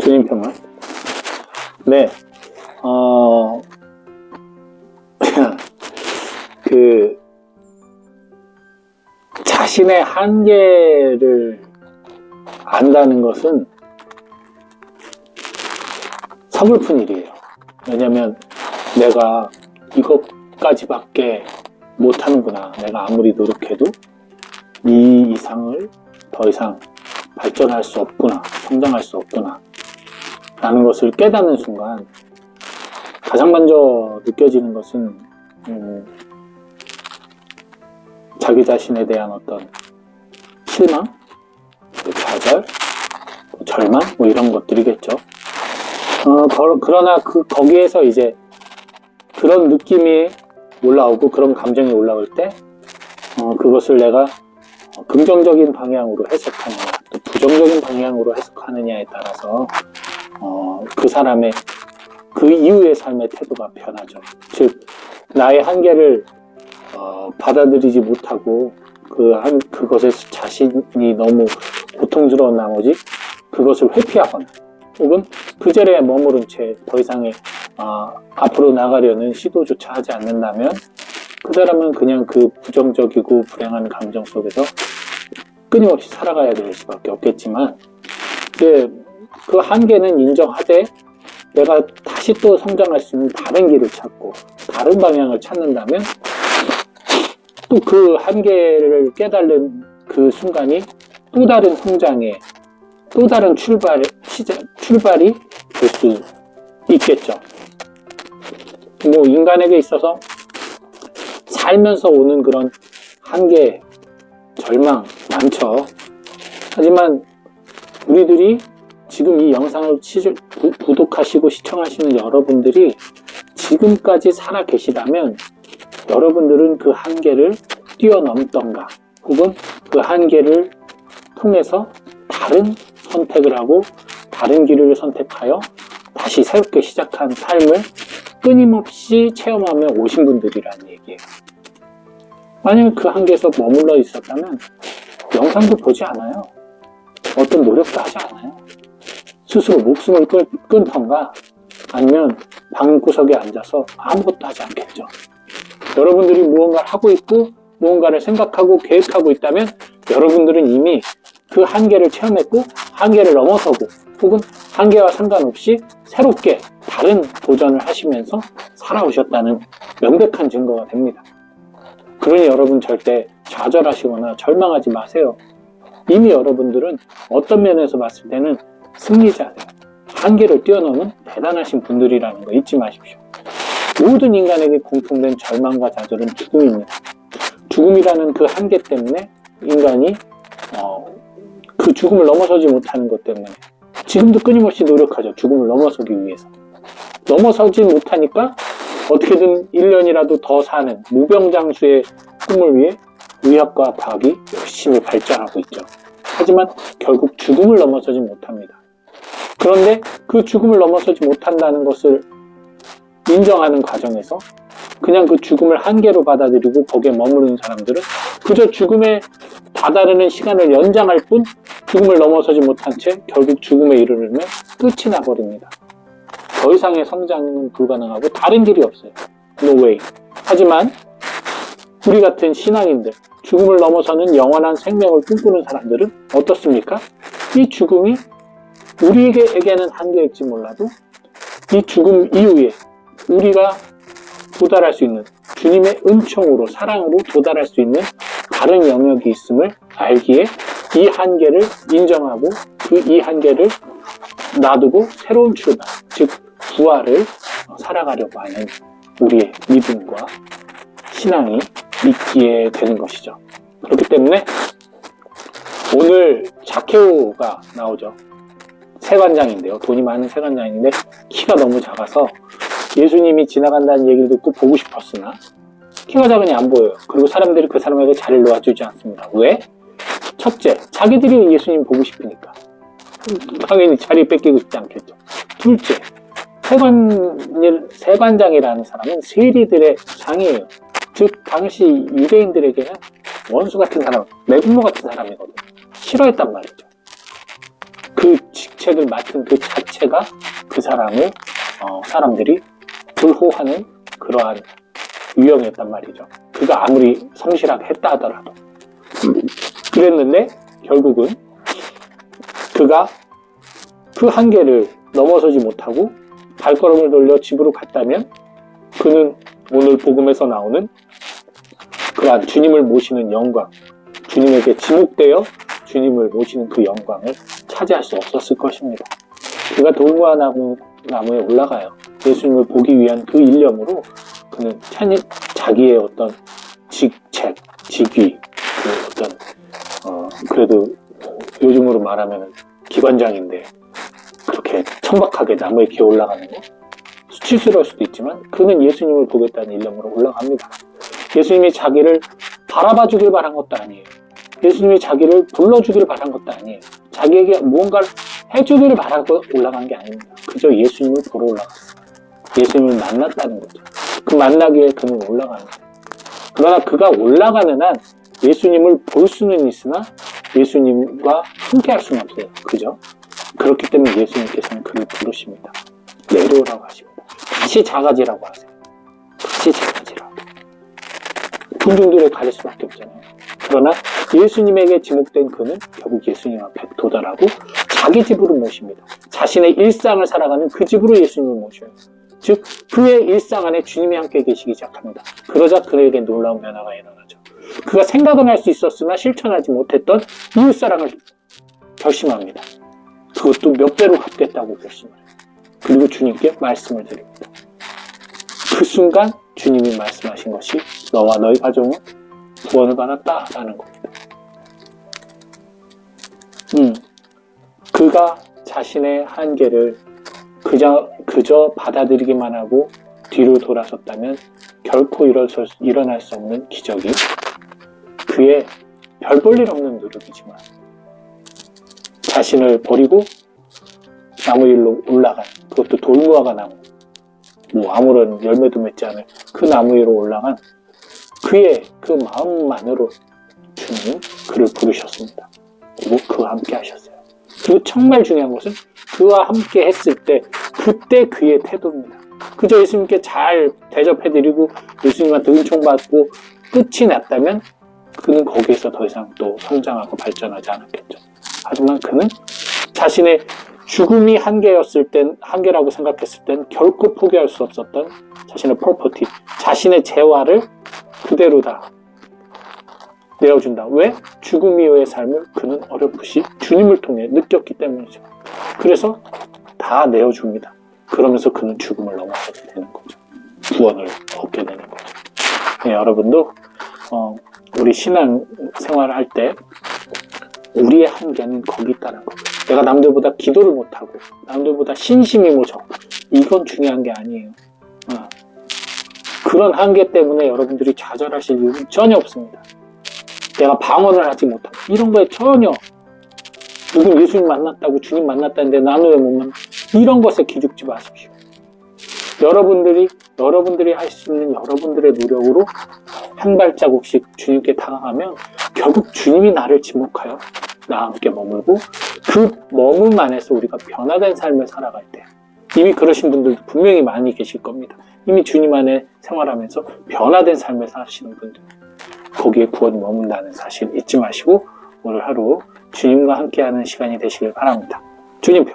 주님 평안. 네, 그, 자신의 한계를 안다는 것은 서글픈 일이에요. 왜냐면 내가 이것까지밖에 못하는구나. 내가 아무리 노력해도 이 이상을 더 이상 발전할 수 없구나. 성장할 수 없구나. 라는 것을 깨닫는 순간 가장 먼저 느껴지는 것은 자기 자신에 대한 어떤 실망, 좌절, 절망 뭐 이런 것들이겠죠. 그러나 거기에서 이제 그런 느낌이 올라오고 그런 감정이 올라올 때 그것을 내가 긍정적인 방향으로 해석하느냐 또 부정적인 방향으로 해석하느냐에 따라서 그 사람의 그 이후의 삶의 태도가 변하죠. 즉 나의 한계를 받아들이지 못하고 그것에서 자신이 너무 고통스러운 나머지 그것을 회피하거나 혹은 그 자리에 머무른 채 더 이상의 앞으로 나가려는 시도조차 하지 않는다면 그 사람은 그냥 그 부정적이고 불행한 감정 속에서 끊임없이 살아가야 될 수밖에 없겠지만 이제 그 한계는 인정하되 내가 다시 또 성장할 수 있는 다른 길을 찾고 다른 방향을 찾는다면 또 그 한계를 깨달는 그 순간이 또 다른 성장의 또 다른 출발이 될 수 있겠죠. 뭐 인간에게 있어서 살면서 오는 그런 한계, 절망 많죠. 하지만 우리들이 지금 이 영상을 구독하시고 시청하시는 여러분들이 지금까지 살아 계시다면 여러분들은 그 한계를 뛰어넘던가 혹은 그 한계를 통해서 다른 선택을 하고 다른 길을 선택하여 다시 새롭게 시작한 삶을 끊임없이 체험하며 오신 분들이라는 얘기예요. 만약 그 한계에서 머물러 있었다면 영상도 보지 않아요. 어떤 노력도 하지 않아요. 스스로 목숨을 끊던가 아니면 방구석에 앉아서 아무것도 하지 않겠죠. 여러분들이 무언가를 하고 있고 무언가를 생각하고 계획하고 있다면 여러분들은 이미 그 한계를 체험했고 한계를 넘어서고 혹은 한계와 상관없이 새롭게 다른 도전을 하시면서 살아오셨다는 명백한 증거가 됩니다. 그러니 여러분 절대 좌절하시거나 절망하지 마세요. 이미 여러분들은 어떤 면에서 봤을 때는 승리자예요. 한계를 뛰어넘은 대단하신 분들이라는 거 잊지 마십시오. 모든 인간에게 공통된 절망과 좌절은 죽음입니다. 죽음이라는 그 한계 때문에 인간이 그 죽음을 넘어서지 못하는 것 때문에 지금도 끊임없이 노력하죠. 죽음을 넘어서기 위해서. 넘어서지 못하니까 어떻게든 1년이라도 더 사는 무병장수의 꿈을 위해 의학과 과학이 열심히 발전하고 있죠. 하지만 결국 죽음을 넘어서지 못합니다. 그런데 그 죽음을 넘어서지 못한다는 것을 인정하는 과정에서 그냥 그 죽음을 한계로 받아들이고 거기에 머무르는 사람들은 그저 죽음에 다다르는 시간을 연장할 뿐 죽음을 넘어서지 못한 채 결국 죽음에 이르르면 끝이 나버립니다. 더 이상의 성장은 불가능하고 다른 길이 없어요. No way. 하지만 우리 같은 신앙인들, 죽음을 넘어서는 영원한 생명을 꿈꾸는 사람들은 어떻습니까? 이 죽음이 우리에게는 한계일지 몰라도 이 죽음 이후에 우리가 도달할 수 있는 주님의 은총으로 사랑으로 도달할 수 있는 다른 영역이 있음을 알기에 이 한계를 인정하고 그 이 한계를 놔두고 새로운 출발, 즉 부활을 살아가려고 하는 우리의 믿음과 신앙이 있기에 되는 것이죠. 그렇기 때문에 오늘 자케오가 나오죠. 세관장인데요. 돈이 많은 세관장인데 키가 너무 작아서 예수님이 지나간다는 얘기를 듣고 보고 싶었으나 키가 작으니 안 보여요. 그리고 사람들이 그 사람에게 자리를 놓아주지 않습니다. 왜? 첫째, 자기들이 예수님 보고 싶으니까. 당연히 자리 뺏기고 싶지 않겠죠. 둘째, 세관장이라는 사람은 세리들의 장이에요. 즉 당시 유대인들에게는 원수 같은 사람, 매국노 같은 사람이거든요. 싫어했단 말이죠. 그 직책을 맡은 그 자체가 그 사람을 사람들이 불호하는 그러한 유형이었단 말이죠. 그가 아무리 성실하게 했다 하더라도. 그랬는데 결국은 그가 그 한계를 넘어서지 못하고 발걸음을 돌려 집으로 갔다면 그는 오늘 복음에서 나오는 그러한 주님을 모시는 영광, 주님에게 지목되어 주님을 모시는 그 영광을 차지할 수 없었을 것입니다. 그가 돌무화 나무에 올라가요. 예수님을 보기 위한 그 일념으로 그는 자기의 어떤 직책, 직위, 그 어떤 그래도 요즘으로 말하면 기관장인데 그렇게 천박하게 나무에 기어 올라가는 거 수치스러울 수도 있지만 그는 예수님을 보겠다는 일념으로 올라갑니다. 예수님이 자기를 바라봐 주길 바란 것도 아니에요. 예수님이 자기를 불러주길 바란 것도 아니에요. 자기에게 무언가를 해주기를 바라고 올라간 게 아닙니다. 그저 예수님을 보러 올라갔어요. 예수님을 만났다는 거죠. 그 만나기 위해 그는 올라가는 거예요. 그러나 그가 올라가는 한 예수님을 볼 수는 있으나 예수님과 함께 할 수는 없어요. 그죠? 그렇기 때문에 예수님께서는 그를 부르십니다. 내려오라고 하십니다. 다시 작아지라고 하세요. 다시 작아지라고. 군중들을 가릴 수밖에 없잖아요. 그러나 예수님에게 지목된 그는 결국 예수님 앞에 도달하고 자기 집으로 모십니다. 자신의 일상을 살아가는 그 집으로 예수님을 모셔요. 즉 그의 일상 안에 주님이 함께 계시기 시작합니다. 그러자 그에게 놀라운 변화가 일어나죠. 그가 생각은 할 수 있었으나 실천하지 못했던 이웃사랑을 결심합니다. 그것도 몇 배로 갚겠다고 결심을 해요. 그리고 주님께 말씀을 드립니다. 그 순간 주님이 말씀하신 것이 너와 너희 가정은 구원을 받았다라는 겁니다. 그가 자신의 한계를 그저 받아들이기만 하고 뒤로 돌아섰다면 결코 일어날 수 없는 기적이 그의 별 볼 일 없는 노력이지만 자신을 버리고 나무 위로 올라간, 그것도 돌무화과 나무, 아무런 열매도 맺지 않을 그 나무 위로 올라간 그의 그 마음만으로 주님은 그를 부르셨습니다. 그리고 그와 함께 하셨어요. 그리고 정말 중요한 것은 그와 함께 했을 때 그때 그의 태도입니다. 그저 예수님께 잘 대접해드리고 예수님한테 은총받고 끝이 났다면 그는 거기에서 더 이상 또 성장하고 발전하지 않았겠죠. 하지만 그는 자신의 죽음이 한계라고 생각했을 땐 결코 포기할 수 없었던 자신의 프로퍼티, 자신의 재화를 그대로 다 내어준다. 왜? 죽음 이후의 삶을 그는 어렴풋이 주님을 통해 느꼈기 때문이죠. 그래서 다 내어줍니다. 그러면서 그는 죽음을 넘어서게 되는 거죠. 구원을 얻게 되는 거죠. 네, 여러분도 우리 신앙 생활을 할 때 우리의 한계는 거기 있다는 거예요. 내가 남들보다 기도를 못하고 남들보다 신심이 적고 이건 중요한 게 아니에요. 그런 한계 때문에 여러분들이 좌절하실 이유는 전혀 없습니다. 내가 방언을 하지 못하고 이런 거에 전혀 누군 예수님 만났다고 주님 만났다는데 나는 왜 못 만나? 이런 것에 기죽지 마십시오. 여러분들이 할 수 있는 여러분들의 노력으로 한 발자국씩 주님께 다가가면 결국 주님이 나를 지목하여 나와 함께 머물고 그 머문 안에서 우리가 변화된 삶을 살아갈 때 이미 그러신 분들도 분명히 많이 계실 겁니다. 이미 주님 안에 생활하면서 변화된 삶을 사시는 분들 거기에 구원이 머문다는 사실 잊지 마시고 오늘 하루 주님과 함께하는 시간이 되시길 바랍니다. 주님